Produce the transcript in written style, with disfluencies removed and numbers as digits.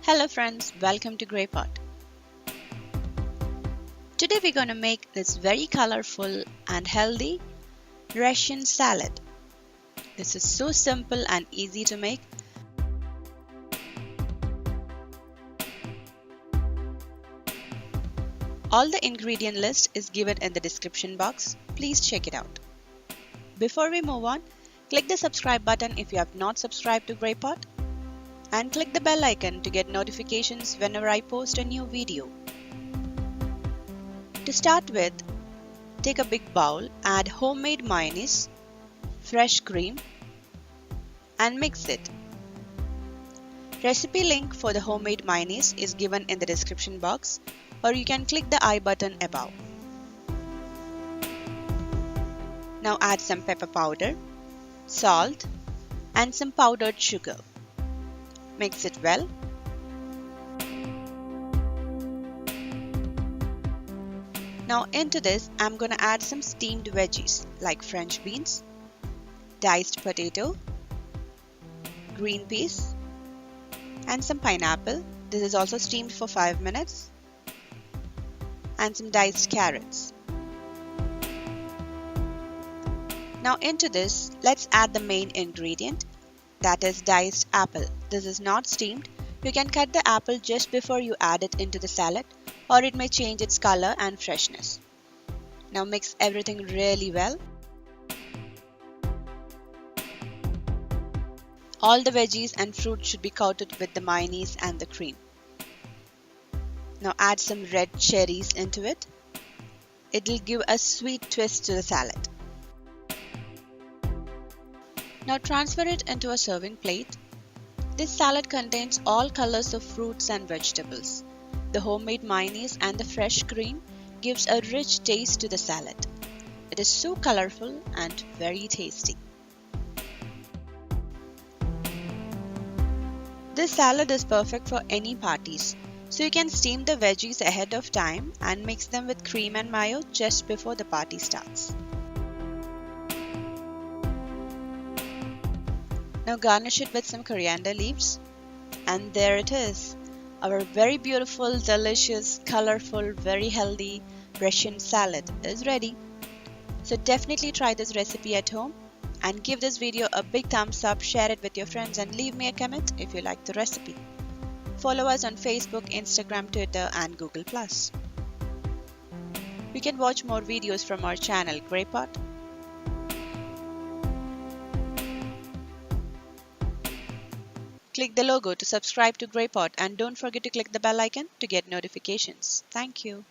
Hello friends, welcome to GreyPot. Today we're going to make this very colorful and healthy Russian salad. This is so simple and easy to make. All the ingredient list is given in the description box. Please check it out. Before we move on, click the subscribe button if you have not subscribed to GreyPot and click the bell icon to get notifications whenever I post a new video. To start with, take a big bowl, add homemade mayonnaise, fresh cream and mix it. Recipe link for the homemade mayonnaise is given in the description box, or you can click the I button above. Now add some pepper powder, salt and some powdered sugar. Mix it well. Now into this, I'm gonna add some steamed veggies like French beans, diced potato, green peas, and some pineapple. This is also steamed for 5 minutes, and some diced carrots. Now into this, let's add the main ingredient, that is diced apple. This is not steamed. You can cut the apple just before you add it into the salad, or it may change its color and freshness. Now mix everything really well. All the veggies and fruit should be coated with the mayonnaise and the cream. Now add some red cherries into it. It will give a sweet twist to the salad. Now transfer it into a serving plate. This salad contains all colors of fruits and vegetables. The homemade mayonnaise and the fresh cream gives a rich taste to the salad. It is so colorful and very tasty. This salad is perfect for any parties, so you can steam the veggies ahead of time and mix them with cream and mayo just before the party starts. Now garnish it with some coriander leaves, and there it is. Our very beautiful, delicious, colorful, very healthy Russian salad is ready. So definitely try this recipe at home and give this video a big thumbs up, share it with your friends and leave me a comment if you like the recipe. Follow us on Facebook, Instagram, Twitter and Google+. You can watch more videos from our channel GreyPot. Click the logo to subscribe to GreyPot and don't forget to click the bell icon to get notifications. Thank you.